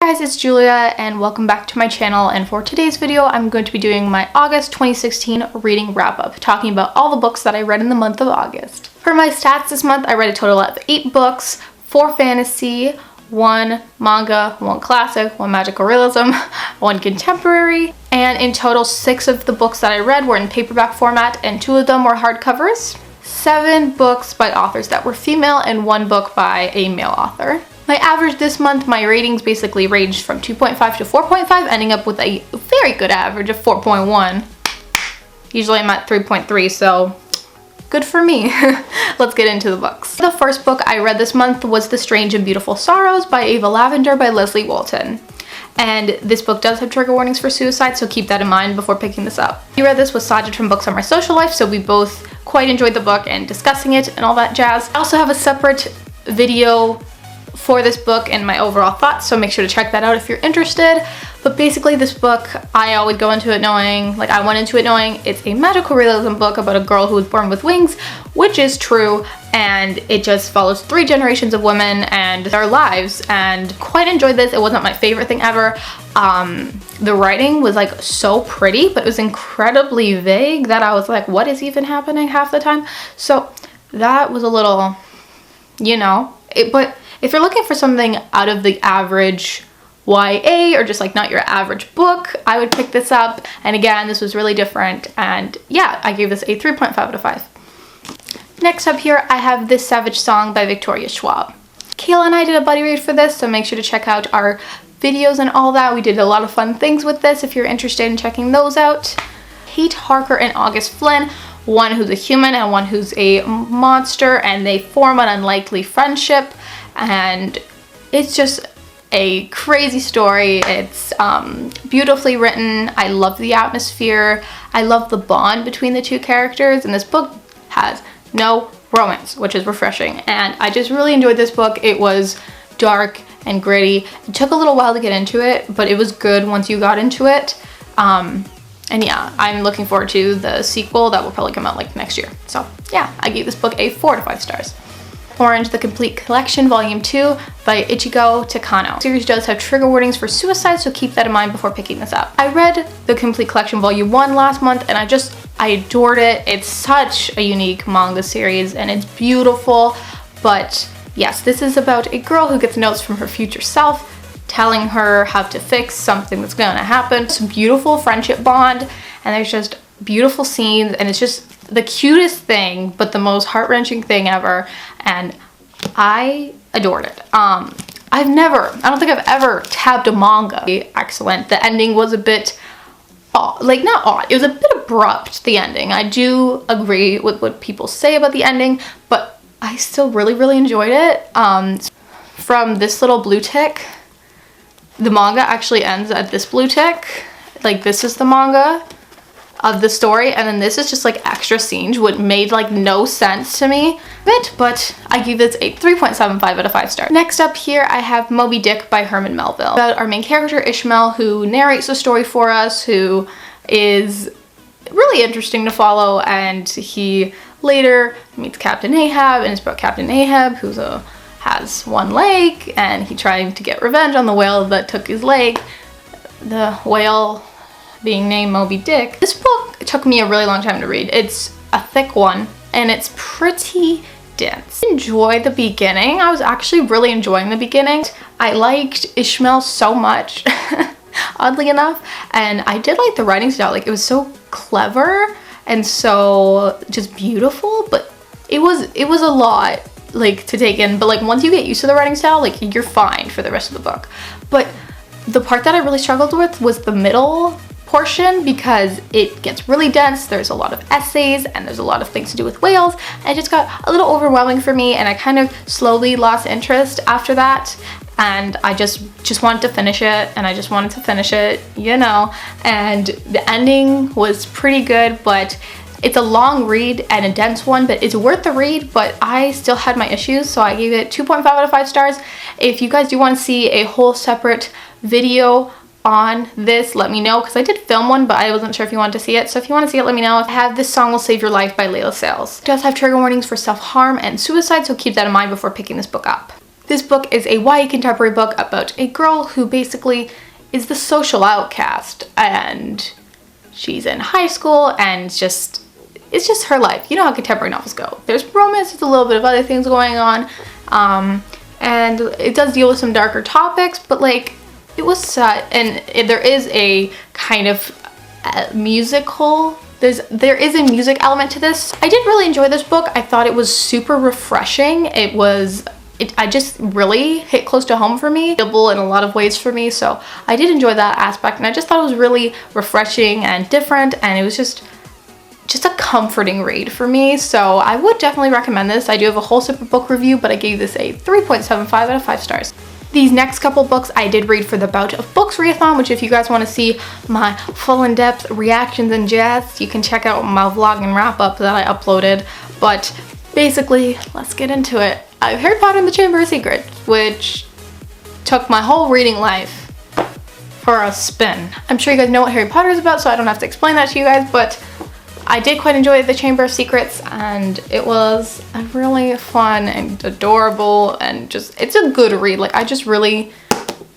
guys, it's Julia and welcome back to my channel, and for today's video I'm going to be doing my August 2016 reading wrap-up, talking about all the books that I read in the month of August. For my stats this month, I read a total of 8 books, 4 fantasy, 1 manga, 1 classic, 1 magical realism, 1 contemporary, and in total 6 of the books that I read were in paperback format and 2 of them were hardcovers. 7 books by authors that were female and 1 book by a male author. My average this month, my ratings basically ranged from 2.5 to 4.5, ending up with a very good average of 4.1. Usually I'm at 3.3, so good for me. Let's get into the books. The first book I read this month was The Strange and Beautiful Sorrows by Ava Lavender by Leslie Walton. And this book does have trigger warnings for suicide, so keep that in mind before picking this up. I read this with Sajid from Books on My Social Life, so we both quite enjoyed the book and discussing it and all that jazz. I also have a separate video for this book and my overall thoughts, so make sure to check that out if you're interested. But basically this book, I always go into it knowing, like I went into it knowing it's a magical realism book about a girl who was born with wings, which is true, and it just follows 3 generations of women and their lives, and quite enjoyed this. It wasn't my favorite thing ever. The writing was like so pretty, but it was incredibly vague that I was like, what is even happening half the time? So that was a little, you know, but if you're looking for something out of the average YA or just like not your average book, I would pick this up. And again, this was really different, and yeah, I gave this a 3.5 out of 5. Next up here, I have This Savage Song by Victoria Schwab. Kayla and I did a buddy read for this, so make sure to check out our videos and all that. We did a lot of fun things with this if you're interested in checking those out. Kate Harker and August Flynn, one who's a human and one who's a monster, and they form an unlikely friendship. And it's just a crazy story. It's beautifully written. I love the atmosphere. I love the bond between the 2 characters, and this book has no romance, which is refreshing. And I just really enjoyed this book. It was dark and gritty. It took a little while to get into it, but it was good once you got into it. And yeah, I'm looking forward to the sequel that will probably come out like next year. So yeah, I gave this book a 4 to 5 stars. Orange, The Complete Collection, Volume 2 by Ichigo Takano. The series does have trigger warnings for suicide, so keep that in mind before picking this up. I read The Complete Collection Volume 1 last month, and I adored it. It's such a unique manga series, and it's beautiful. But yes, this is about a girl who gets notes from her future self telling her how to fix something that's gonna happen. It's a beautiful friendship bond, and there's just beautiful scenes, and it's just the cutest thing, but the most heart-wrenching thing ever, and I adored it. I don't think I've ever tabbed a manga. Excellent. The ending was a bit odd, like not odd, it was a bit abrupt, the ending. I do agree with what people say about the ending, but I still really enjoyed it. From this little blue tick, the manga actually ends at this blue tick. Like, this is the manga of the story, and then this is just like extra scenes, which made like no sense to me, but I give this a 3.75 out of 5 stars. Next up here, I have Moby Dick by Herman Melville, about our main character Ishmael, who narrates the story for us, who is really interesting to follow, and he later meets Captain Ahab, and it's about Captain Ahab, who has 1 leg, and he trying to get revenge on the whale that took his leg. The whale being named Moby Dick. This book took me a really long time to read. It's a thick one, and it's pretty dense. I enjoyed the beginning. I was actually really enjoying the beginning. I liked Ishmael so much, oddly enough, and I did like the writing style. Like, it was so clever and so just beautiful, but it was a lot like to take in, but like once you get used to the writing style, like you're fine for the rest of the book. But the part that I really struggled with was the middle portion, because it gets really dense. There's a lot of essays and there's a lot of things to do with whales, and it just got a little overwhelming for me, and I kind of slowly lost interest after that, and I just wanted to finish it, and I just wanted to finish it, you know. And the ending was pretty good, but it's a long read and a dense one, but it's worth the read. But I still had my issues, so I gave it 2.5 out of 5 stars. If you guys do want to see a whole separate video on this, let me know, because I did film one, but I wasn't sure if you wanted to see it. So if you want to see it, let me know. I have This Song Will Save Your Life by Leila. It does have trigger warnings for self-harm and suicide, so keep that in mind before picking this book up. This book is a YA contemporary book about a girl who basically is the social outcast, and she's in high school, and it's just her life. You know how contemporary novels go. There's romance, there's a little bit of other things going on, and it does deal with some darker topics, but like, it was set, and there is a kind of musical, there is a music element to this. I did really enjoy this book. I thought it was super refreshing. I just really hit close to home for me, in a lot of ways for me, so I did enjoy that aspect, and I just thought it was really refreshing and different, and it was just a comforting read for me, so I would definitely recommend this. I do have a whole separate book review, but I gave this a 3.75 out of 5 stars. These next couple books I did read for the Bout of Books readathon, which if you guys want to see my full in-depth reactions and jazz, you can check out my vlog and wrap-up that I uploaded. But basically, let's get into it. I have Harry Potter and the Chamber of Secrets, which took my whole reading life for a spin. I'm sure you guys know what Harry Potter is about, so I don't have to explain that to you guys, but I did quite enjoy the Chamber of Secrets, and it was a really fun and adorable, and just, it's a good read. Like, I just really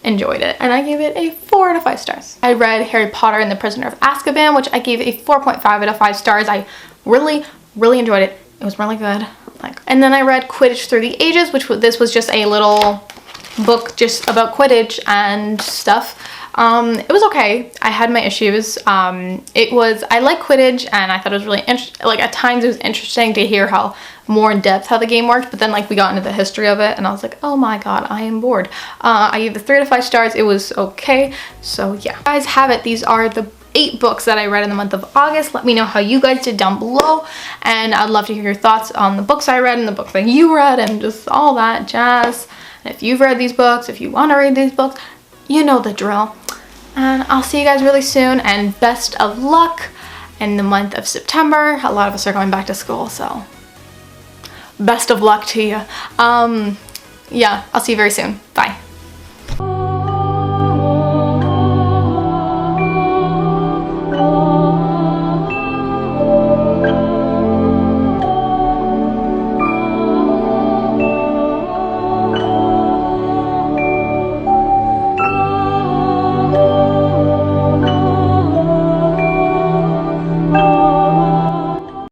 enjoyed it, and I gave it a 4 out of 5 stars. I read Harry Potter and the Prisoner of Azkaban, which I gave a 4.5 out of 5 stars. I really enjoyed it. It was really good. And then I read Quidditch Through the Ages, which this was just a little book just about Quidditch and stuff. It was okay. I had my issues. I like Quidditch, and I thought it was really interesting. Like, at times it was interesting to hear how more in depth how the game worked, but then like we got into the history of it, and I was like, oh my god, I am bored. I gave it 3 out of 5 stars. It was okay. So yeah, you guys have it. These are the 8 books that I read in the month of August. Let me know how you guys did down below, and I'd love to hear your thoughts on the books I read and the books that you read and just all that jazz. And if you've read these books, if you want to read these books, you know the drill. And I'll see you guys really soon, and best of luck in the month of September. A lot of us are going back to school, so best of luck to you. Yeah, I'll see you very soon. Bye.